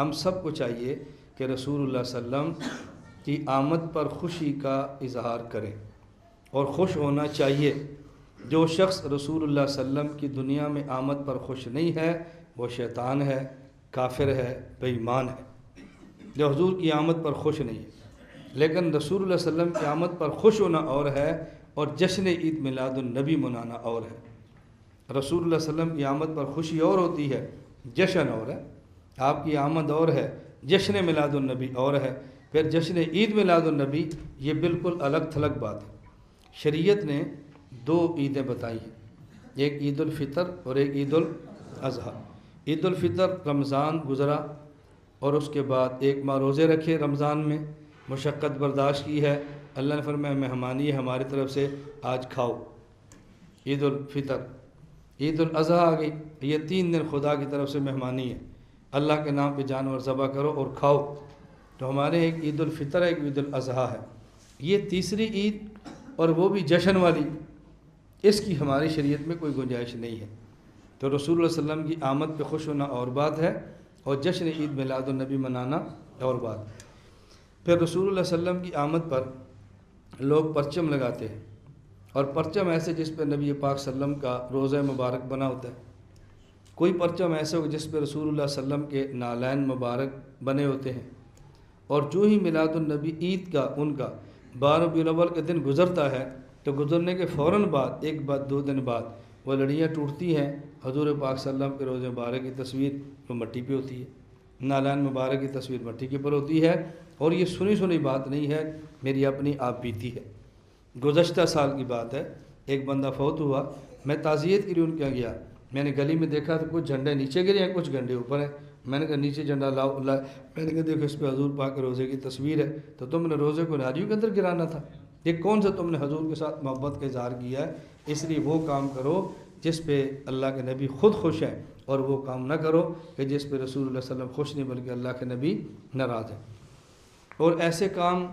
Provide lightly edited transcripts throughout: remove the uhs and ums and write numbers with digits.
ہم سب کو چاہیے کہ رسول اللہ صلی اللہ علیہ وسلم کی آمد پر خوشی کا اظہار کریں اور خوش ہونا چاہیے۔ جو شخص رسول اللہ صلی اللہ علیہ وسلم کی دنیا میں آمد پر خوش نہیں ہے وہ شیطان ہے، کافر ہے، بے ایمان ہے، جو حضور کی آمد پر خوش نہیں ہے۔ لیکن رسول اللہ صلی اللہ علیہ وسلم کی آمد پر خوش ہونا اور ہے اور جشن عید میلاد النبی منانا اور ہے۔ رسول اللہ صلی اللہ علیہ وسلم کی آمد پر خوشی اور ہوتی ہے، جشن اور ہے، آپ کی آمد اور ہے، جشن میلاد النبی اور ہے، پھر جشن عید میلاد النبی یہ بالکل الگ تھلگ بات ہے۔ شریعت نے دو عیدیں بتائی ہیں، ایک عید الفطر اور ایک عید الاضحیٰ۔ عید الفطر رمضان گزرا اور اس کے بعد ایک ماہ روزے رکھے، رمضان میں مشقت برداشت کی ہے، اللہ نے فرمایا مہمانی ہے ہماری طرف سے، آج کھاؤ، عید الفطر۔ عید الاضحیٰ آ گئی، یہ 3 دن خدا کی طرف سے مہمانی ہے، اللہ کے نام پہ جانور ذبح کرو اور کھاؤ۔ تو ہمارے ایک عید الفطر ہے، ایک عید الاضحیٰ ہے، یہ تیسری عید اور وہ بھی جشن والی، اس کی ہماری شریعت میں کوئی گنجائش نہیں ہے۔ تو رسول اللہ صلی اللہ علیہ وسلم کی آمد پہ خوش ہونا اور بات ہے اور جشن عید میلاد النبی منانا اور بات ہے۔ پھر رسول اللہ صلی اللہ علیہ وسلم کی آمد پر لوگ پرچم لگاتے ہیں، اور پرچم ایسے جس پہ نبی پاک صلی اللہ علیہ وسلم کا روضہ مبارک بنا ہوتا ہے، کوئی پرچم ایسے ہو جس پہ رسول اللہ صلی اللہ علیہ وسلم کے نالین مبارک بنے ہوتے ہیں۔ اور جو ہی میلاد النبی عید کا ان کا 12 ربیع الاول کے دن گزرتا ہے تو گزرنے کے فوراً بعد ایک بعد 2 دن بعد وہ لڑیاں ٹوٹتی ہیں، حضور پاک صلی اللہ علیہ وسلم کے روضہ مبارک کی تصویر وہ مٹی پہ ہوتی ہے، نالین مبارک کی تصویر مٹی کے پر ہوتی ہے، اور یہ سنی بات نہیں ہے، میری اپنی آپ بیتی ہے۔ گزشتہ سال کی بات ہے، ایک بندہ فوت ہوا، میں تعزیت کے لیے ان کے یہاں گیا، میں نے گلی میں دیکھا تو کچھ جھنڈے نیچے گرے ہیں، کچھ جھنڈے اوپر ہیں، میں نے کہا نیچے جھنڈا لاؤ، میں نے کہا دیکھو اس پہ حضور پاک کے روزے کی تصویر ہے، تو تم نے روزے کو ناریوں کے اندر گرانا تھا، یہ کون سا تم نے حضور کے ساتھ محبت کا اظہار کیا ہے؟ اس لیے وہ کام کرو جس پہ اللہ کے نبی خود خوش ہیں، اور وہ کام نہ کرو کہ جس پہ رسول اللہ صلی اللہ علیہ وسلم خوش نہیں بلکہ اللہ کے نبی ناراض ہیں۔ اور ایسے کام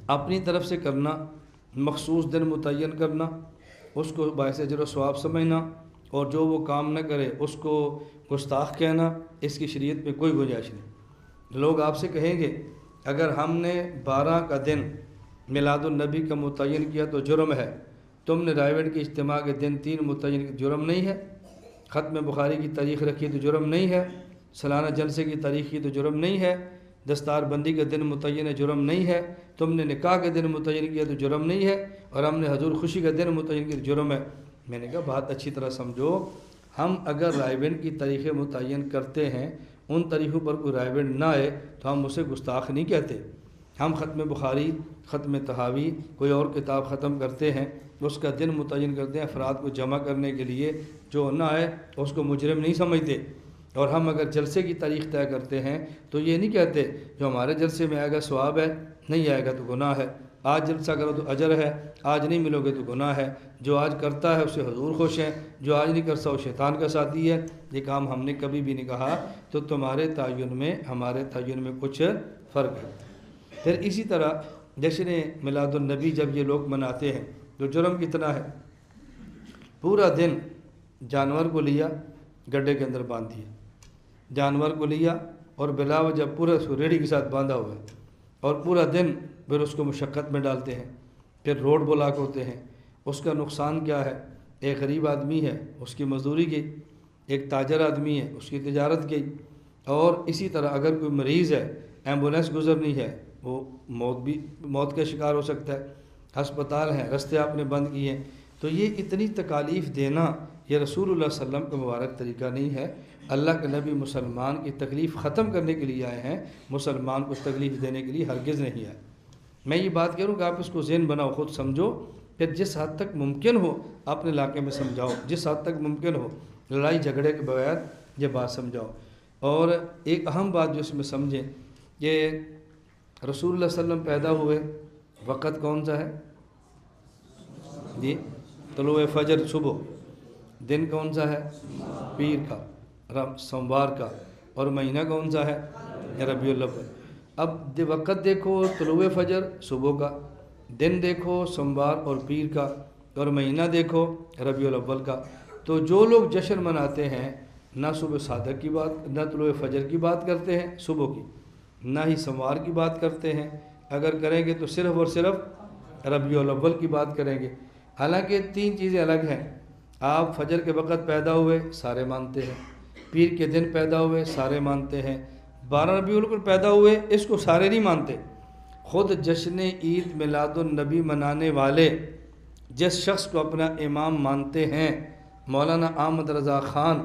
اپنی طرف سے کرنا، مخصوص دن متعین کرنا، اس کو باعث اجر و ثواب سمجھنا، اور جو وہ کام نہ کرے اس کو گستاخ کہنا، اس کی شریعت میں کوئی گنجائش نہیں۔ لوگ آپ سے کہیں گے اگر ہم نے 12 کا دن میلاد النبی کا متعین کیا تو جرم ہے، تم نے رائیوڈ کے اجتماع کے دن 3 متعین کی جرم نہیں ہے، ختم بخاری کی تاریخ رکھی تو جرم نہیں ہے، سالانہ جلسے کی تاریخ کی تو جرم نہیں ہے، دستار بندی کا دن متعین ہے جرم نہیں ہے، تم نے نکاح کے دن متعین کیا تو جرم نہیں ہے، اور ہم نے حضور خوشی کا دن متعین کیا تو جرم ہے۔ میں نے کہا بات اچھی طرح سمجھو، ہم اگر رائیوڈ کی تاریخیں متعین کرتے ہیں، ان تاریخوں پر کوئی رائیوڈ نہ آئے تو ہم اسے گستاخ نہیں کہتے۔ ہم ختم بخاری، ختم تحاوی، کوئی اور کتاب ختم کرتے ہیں، اس کا دن متعین کرتے ہیں افراد کو جمع کرنے کے لیے، جو نہ آئے اس کو مجرم نہیں سمجھتے۔ اور ہم اگر جلسے کی تاریخ طے کرتے ہیں تو یہ نہیں کہتے جو ہمارے جلسے میں آئے گا ثواب ہے، نہیں آئے گا تو گناہ ہے، آج جلسہ کرو تو اجر ہے، آج نہیں ملو گے تو گناہ ہے، جو آج کرتا ہے اسے حضور خوش ہیں، جو آج نہیں کرتا وہ شیطان کا ساتھی ہے۔ یہ کام ہم نے کبھی بھی نہیں کہا، تو تمہارے تعین میں ہمارے تعین میں کچھ فرق ہے۔ پھر اسی طرح جشن میلاد النبی جب یہ لوگ مناتے ہیں تو جرم کتنا ہے، پورا دن جانور کو لیا، گڈھے کے اندر باندھ دیا، جانور کو لیا اور بلا وجہ پورا اس کو ریڑھی کے ساتھ باندھا ہوا ہے، اور پورا دن پھر اس کو مشقت میں ڈالتے ہیں، پھر روڈ بلاک ہوتے ہیں۔ اس کا نقصان کیا ہے؟ ایک غریب آدمی ہے اس کی مزدوری گئی، ایک تاجر آدمی ہے اس کی تجارت گئی، اور اسی طرح اگر کوئی مریض ہے، ایمبولینس گزرنی ہے، وہ موت کا شکار ہو سکتا ہے، ہسپتال ہیں، رستے آپ نے بند کیے ہیں۔ تو یہ اتنی تکالیف دینا یہ رسول اللہ صلی اللہ علیہ وسلم کا مبارک طریقہ نہیں ہے۔ اللہ کے نبی مسلمان کی تکلیف ختم کرنے کے لیے آئے ہیں، مسلمان کو تکلیف دینے کے لیے ہرگز نہیں آئے۔ میں یہ بات کہہ رہا ہوں کہ آپ اس کو ذہن بناؤ، خود سمجھو، پھر جس حد تک ممکن ہو اپنے علاقے میں سمجھاؤ، جس حد تک ممکن ہو لڑائی جھگڑے کے بغیر یہ بات سمجھاؤ۔ اور ایک اہم بات جو اس میں سمجھیں، یہ رسول اللہ صلی اللہ علیہ وسلم پیدا ہوئے وقت کون سا ہے؟ جی طلوع فجر، صبح۔ دن کون سا ہے؟ پیر کا، سوموار کا، اور مہینہ کون سا ہے؟ ربیع الاول۔ اب وقت دیکھو طلوع فجر صبح کا، دن دیکھو سوموار اور پیر کا، اور مہینہ دیکھو ربیع الاول کا۔ تو جو لوگ جشن مناتے ہیں نہ صبح صادق کی بات، نہ طلوع فجر کی بات کرتے ہیں صبح کی، نہ ہی سموار کی بات کرتے ہیں، اگر کریں گے تو صرف اور صرف ربیع الاول کی بات کریں گے۔ حالانکہ تین چیزیں الگ ہیں۔ آپ فجر کے وقت پیدا ہوئے سارے مانتے ہیں، پیر کے دن پیدا ہوئے سارے مانتے ہیں، 12 ربیع الاول پیدا ہوئے اس کو سارے نہیں مانتے۔ خود جشن عید میلاد النبی منانے والے جس شخص کو اپنا امام مانتے ہیں مولانا احمد رضا خان،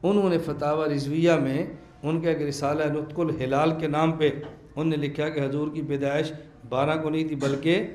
انہوں نے فتاوی رضویہ میں ان کا ایک رسالہ نطق الہلال کے نام پہ انہوں نے لکھا کہ حضور کی پیدائش 12 کو نہیں تھی بلکہ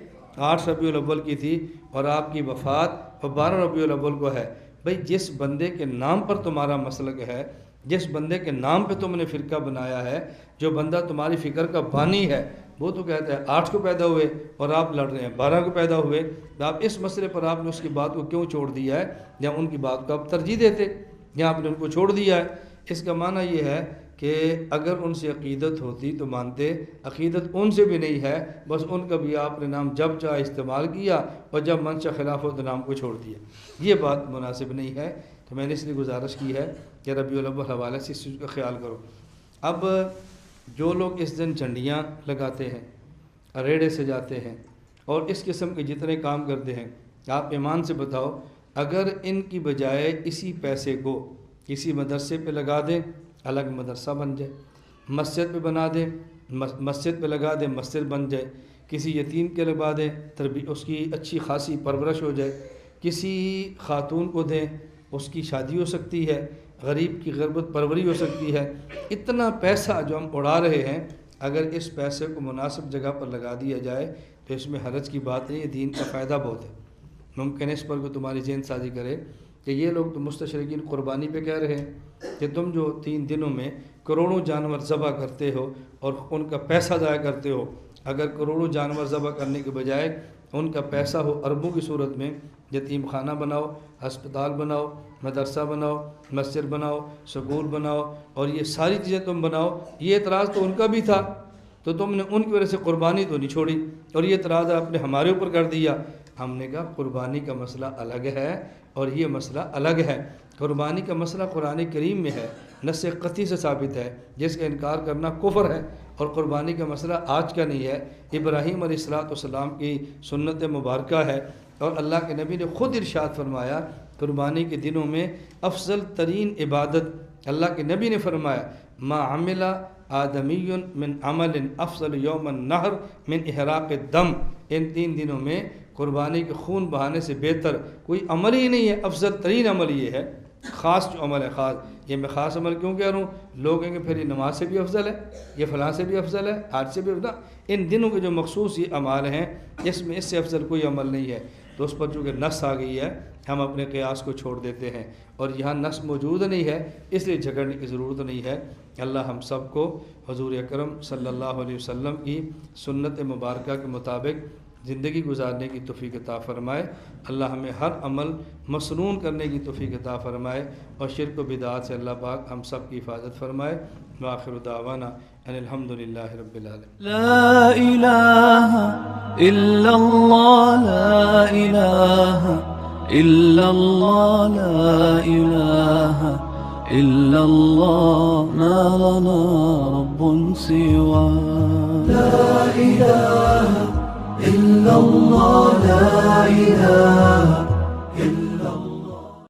8 ربیع الاول کی تھی، اور آپ کی وفات 12 ربیع الاول کو ہے۔ بھئی جس بندے کے نام پر تمہارا مسلک ہے، جس بندے کے نام پہ تم نے فرقہ بنایا ہے، جو بندہ تمہاری فکر کا بانی ہے، وہ تو کہتا ہے 8 کو پیدا ہوئے اور آپ لڑ رہے ہیں 12 کو پیدا ہوئے، تو آپ اس مسئلے پر آپ نے اس کی بات کو کیوں چھوڑ دیا ہے، یا ان کی بات کو آپ ترجیح دیتے، یا آپ نے ان کو چھوڑ دیا ہے؟ اس کا معنی یہ ہے کہ اگر ان سے عقیدت ہوتی تو مانتے، عقیدت ان سے بھی نہیں ہے، بس ان کا بھی آپ نے نام جب چاہے استعمال کیا اور جب منشا خلاف ہو تو نام کو چھوڑ دیا۔ یہ بات مناسب نہیں ہے، تو میں نے اس لیے گزارش کی ہے کہ ربیع الاول حوالے سے اس چیز کا خیال کرو۔ اب جو لوگ اس دن جھنڈیاں لگاتے ہیں، ریڑے سجاتے ہیں اور اس قسم کے جتنے کام کرتے ہیں، آپ ایمان سے بتاؤ اگر ان کی بجائے اسی پیسے کو کسی مدرسے پہ لگا دیں، الگ مدرسہ بن جائے، مسجد پہ بنا دیں، مسجد پہ لگا دیں، مسجد بن جائے، کسی یتیم کے لگا دیں، اس کی اچھی خاصی پرورش ہو جائے، کسی خاتون کو دیں، اس کی شادی ہو سکتی ہے، غریب کی غربت پروری ہو سکتی ہے۔ اتنا پیسہ جو ہم اڑا رہے ہیں، اگر اس پیسے کو مناسب جگہ پر لگا دیا جائے تو اس میں حرج کی بات نہیں ہے، دین کا فائدہ بہت ہے۔ ممکن ہے اس پر کوئی تمہاری ذہن سازی کرے کہ یہ لوگ تو مستشرقین قربانی پہ کہہ رہے ہیں کہ تم جو 3 دنوں میں کروڑوں جانور ذبح کرتے ہو اور ان کا پیسہ ضائع کرتے ہو، اگر کروڑوں جانور ذبح کرنے کے بجائے ان کا پیسہ ہو اربوں کی صورت میں، یتیم خانہ بناؤ، ہسپتال بناؤ، مدرسہ بناؤ، مسجد بناؤ، سکول بناؤ، اور یہ ساری چیزیں تم بناؤ۔ یہ اعتراض تو ان کا بھی تھا، تو تم نے ان کی وجہ سے قربانی تو نہیں چھوڑی، اور یہ اعتراض آپ نے ہمارے اوپر کر دیا۔ ہم نے کہا قربانی کا مسئلہ الگ ہے اور یہ مسئلہ الگ ہے۔ قربانی کا مسئلہ قرآن کریم میں ہے، نص قطعی سے ثابت ہے، جس کا انکار کرنا کفر ہے، اور قربانی کا مسئلہ آج کا نہیں ہے، ابراہیم علیہ السلام کی سنت مبارکہ ہے، اور اللہ کے نبی نے خود ارشاد فرمایا قربانی کے دنوں میں افضل ترین عبادت، اللہ کے نبی نے فرمایا ما عمل آدمی من عمل افضل یوم النحر من احراق الدم، ان 3 دنوں میں قربانی کے خون بہانے سے بہتر کوئی عمل ہی نہیں ہے، افضل ترین عمل یہ ہے، خاص جو عمل ہے خاص۔ یہ میں خاص عمل کیوں کہہ رہا ہوں؟ لوگ کہیں گے پھر یہ نماز سے بھی افضل ہے، یہ فلاں سے بھی افضل ہے، حج سے بھی افضل۔ ان دنوں کے جو مخصوص یہ اعمال ہیں اس میں اس سے افضل کوئی عمل نہیں ہے، تو اس پر چونکہ نص آ گئی ہے ہم اپنے قیاس کو چھوڑ دیتے ہیں، اور یہاں نص موجود نہیں ہے اس لیے جھگڑنے کی ضرورت نہیں ہے۔ اللہ ہم سب کو حضور اکرم صلی اللہ علیہ وسلم کی سنت مبارکہ کے مطابق زندگی گزارنے کی توفیق عطا فرمائے۔ اللہ ہمیں ہر عمل مسنون کرنے کی توفیق عطا فرمائے، اور شرک و بدعات سے اللہ پاک ہم سب کی حفاظت فرمائے۔ وآخر دعوانا ان الحمدللہ رب العالمین۔ لا الہ الا اللہ، لا الہ الا اللہ، لا الہ الا اللہ، ما لنا رب سوا۔ لا الہ الا اللہ، لا الہ